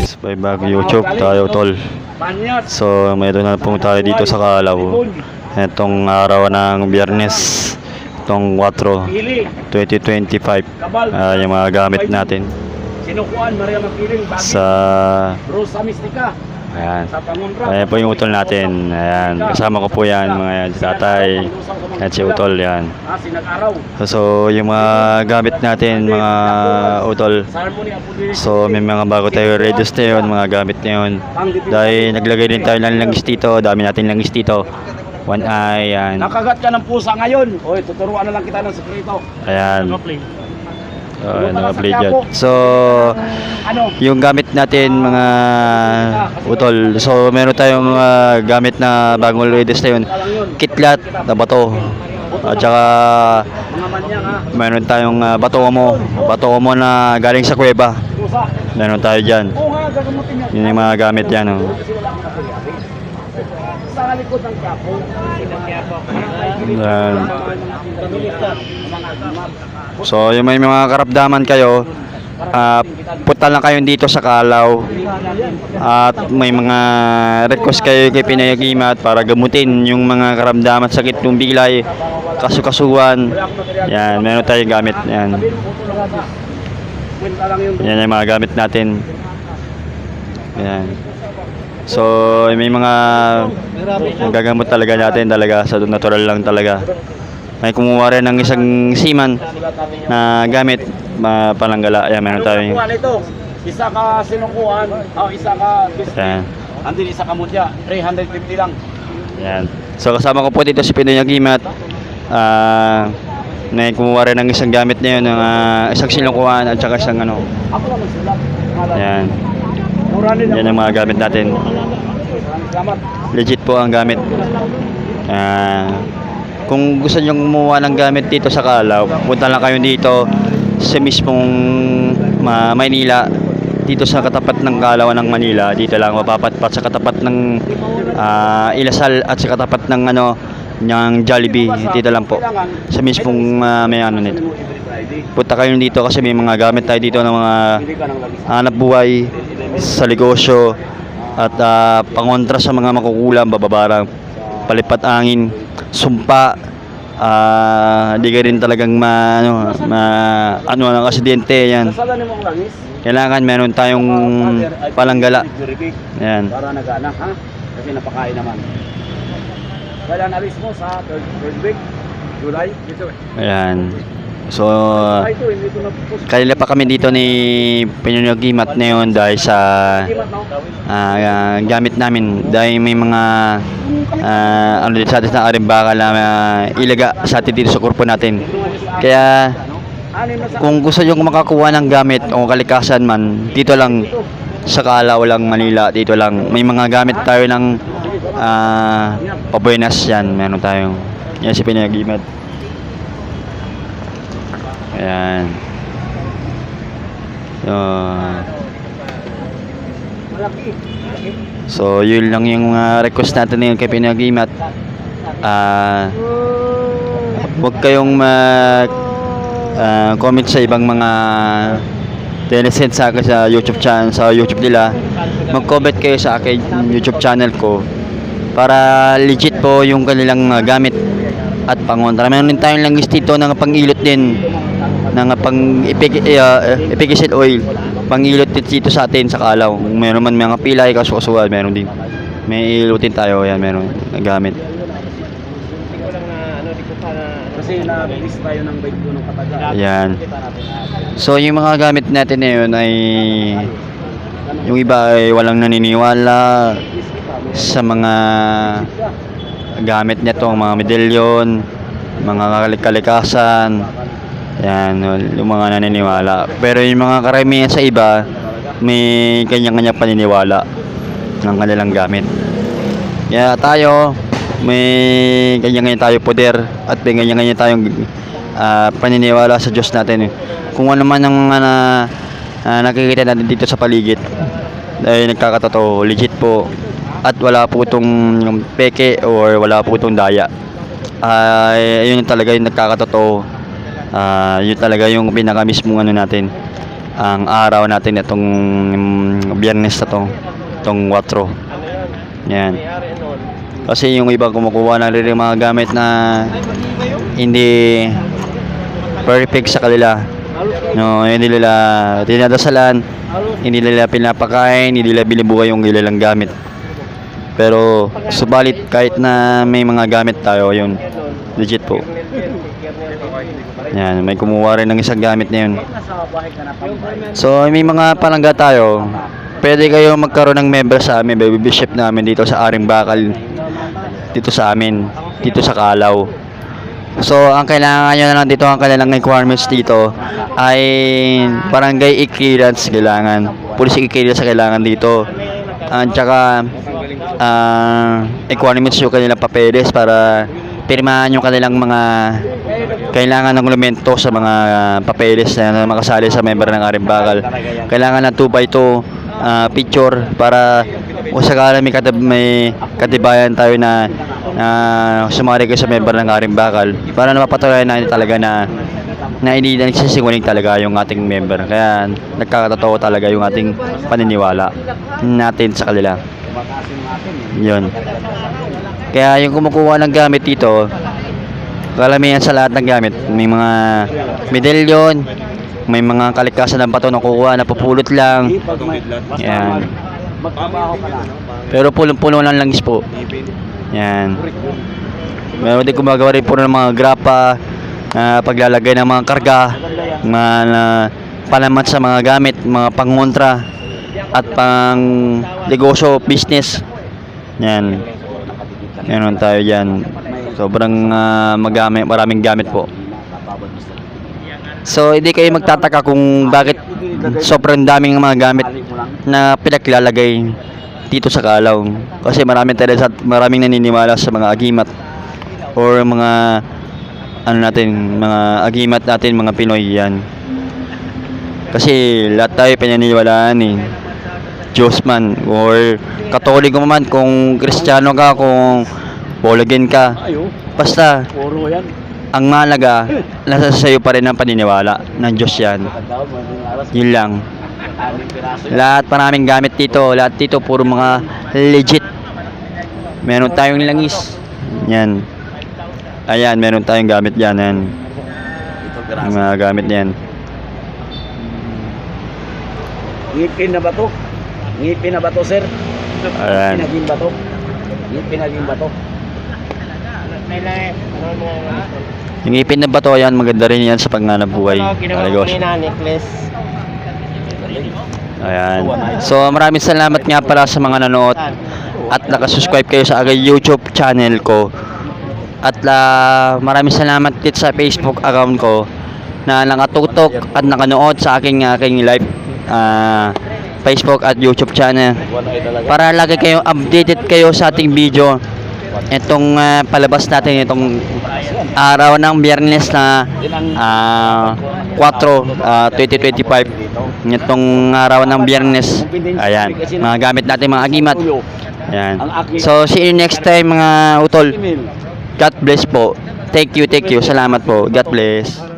guys, may bagong YouTube tayo tol. So mayroon na po tayo dito sa Calao. Itong araw ng Biyernes, itong 4, 2025. Yung mga gamit natin sa ayan. Ayan po yung utol natin. Ayan. Kasama ko po yan, mga tatay at si utol yan. So yung mga gamit natin, mga utol. So may mga bago tayo radios na yun, mga gamit na yun. Dahil naglagay din tayo ng langis dito. Dami natin langis dito. One eye, yan. Nakagat ka ng pusa ngayon. Oy, tuturuan na lang kita ng sekreto. Ayan. Naka-play dyan. So, yung gamit natin mga utol. So, meron tayong gamit na bagong radios na yun. Kitlat na bato. At saka, meron tayong bato mo na galing sa kuweba. Meron tayo dyan. Yun yung mga gamit yan. Oh. So yung may mga karamdaman kayo, punta lang kayo dito sa Calao at may mga request kayo kay Pinoy Agimat para gamutin yung mga karamdaman, sakit ng bilay, kasukasuan. Yan, meron tayong gamit yan. Yan yung mga gamit natin. Yan. So may mga gagamot talaga natin talaga sa natural lang talaga. May kumuha rin ng isang seaman na gamit palanggala. Ayan, meron tayo. Isa ka sinukuan, isa ka biscuit. Ayan. Andin isa ka mutya, 350 lang. Ayan. So kasama ko po dito si Pinoy Agimat. May kumuha rin ng isang gamit na yun, ng isang sinukuan at saka isang ano. Ayan. Yan ang mga gamit natin. Legit po ang gamit. Kung gusto nyo kumuha ng gamit dito sa Calao, punta lang kayo dito sa mismong Maynila, dito sa katapat ng Calao ng Manila. Dito lang mapapatpat sa katapat ng Ilasal at sa katapat ng ng Jollibee. Dito lang po sa mismong may nito. Punta kayo dito kasi may mga gamit tayo dito ng mga hanap buhay sa negosyo at pangontra sa mga makukulam, bababarang, palipat angin, sumpa, di ka rin talagang ng aksidente. Yan. Kailangan meron tayong palanggala. Yan. Para nagana, ha? Kasi napakain naman. Kailan alis mo sa third week, July? Ayan. So, kanila pa kami dito ni Pinoy Agimat na yun dahil sa gamit namin. Dahil may mga dito sa atin na arimbakal na ilaga sa atin dito sa korpo natin. Kaya kung gusto nyo makakuha ng gamit o kalikasan man, dito lang sa Calao lang, Manila, dito lang. May mga gamit tayo ng pabuenas yan. Meron tayong yan si Pinoy Agimat. Ayan. So yun lang yung request natin ngayon kay Pinoy Agimat. Huwag kayong comment sa ibang mga tinesend sa akin sa YouTube channel, sa YouTube nila. Mag-comment kayo sa akin YouTube channel ko para legit po yung kanilang gamit at pangontra. Meron din tayong langis dito na pang-ilot din, na pang epicacid oil, pang-ilot dito sa atin sa Calao. Meron man mga pilay, kasukasuan, meron din. May ilutin tayo, yan, meron gamit. Kasi nabilis tayo ng bike ko ng kataga. Ayan. So yung mga gamit natin na yun ay yung iba ay walang naniniwala sa mga gamit nito, mga medalyon, mga kalikasan. Yan, yung mga naniniwala. Pero yung mga karamihan sa iba, may kanya-kanya paniniwala ng kanilang gamit. Kaya tayo, may kanya-kanya tayo poder at may kanya-kanya tayong paniniwala sa Diyos natin. Kung ano man ang nakikita natin dito sa paligid, ay nagkakatotoo, legit po. At wala po itong peke or wala po itong daya. Yun talaga yung nagkakatotoo. Yun talaga yung pinaka mismong natin. ang araw natin itong Biyernes na to, itong 4. Yan. Kasi yung iba kumukuha na rin yung mga gamit na hindi perfect sa kanila. No, hindi nila dinadasalan, hindi nila pinapakain, hindi nila binubuhay yung ilang gamit. Pero subalit kahit na may mga gamit tayo, yun legit po. Yan, may kumuha rin ng isang gamit na yun. So may mga palangga tayo, pwede kayo magkaroon ng member sa amin, baby ship namin dito sa Aring Bakal, dito sa amin, dito sa Calao. So ang kailangan nyo na lang dito, ang kailangan requirements dito ay barangay e-clearance kailangan, police e-clearance kailangan dito, at saka requirements yung kanilang papeles para pirmahan yung kanilang mga kailangan ng elemento sa mga papeles na makasali sa member ng Aring Bakal. Kailangan ng 2x2 picture para kung sakala may katibayan tayo na sumari kayo sa member ng Aring Bakal, para napapatunayan natin talaga na hindi na nagsisinungaling talaga yung ating member. Kaya nagkakatotoo talaga yung ating paniniwala natin sa kanila. Yun. Kaya yung kumukuha ng gamit dito, kalamihan sa lahat ng gamit, may mga medalyon, may mga kalikasan ng bato na kukuha, napupulot lang. Yan. Pero pulong-pulo ng langis po. Yan. Meron din gumagawa rin po ng mga grapa, paglalagay ng mga karga, mga palamat sa mga gamit, mga pangontra at pang negosyo, business. Yan. Meron tayo dyan. Sobrang maraming gamit po. So hindi kayo magtataka kung bakit sobrang daming mga gamit na pinaglalagay dito sa Calao. Kasi maraming naniniwala sa mga agimat or mga mga agimat natin, mga Pinoy yan. Kasi lahat tayo pinaniniwalaan eh. Diyos man or Katoliko man, kung Kristiyano ka, kung Bologen ka, basta ang mahalaga nasa sayo pa rin ang paniniwala ng Diyos yan. Yun lang. Lahat maraming gamit dito, lahat dito puro mga legit. Meron tayong langis. Yan. Ayan, meron tayong gamit yan. Yan. Yung mga gamit yan. Ngipin na ba to? Ngipin na ba to, sir? Ayan. Naging bato. Ngipin naging bato. Yung ipin na bato yan, maganda rin yan sa paghanap buhay. Negosyo. Ayan. So maraming salamat nga pala sa mga nanood at nakasubscribe kayo sa aking YouTube channel ko. At maraming salamat din sa Facebook account ko na nakatutok at nakanood sa aking live Facebook at YouTube channel para lagi kayong updated kayo sa ating video. Itong palabas natin itong araw ng Biyernes na 4, 2025. Itong araw ng Biyernes. Ayan, mga gamit natin, mga agimat. Ayan. So see you next time mga utol. God bless po. Thank you. Salamat po. God bless.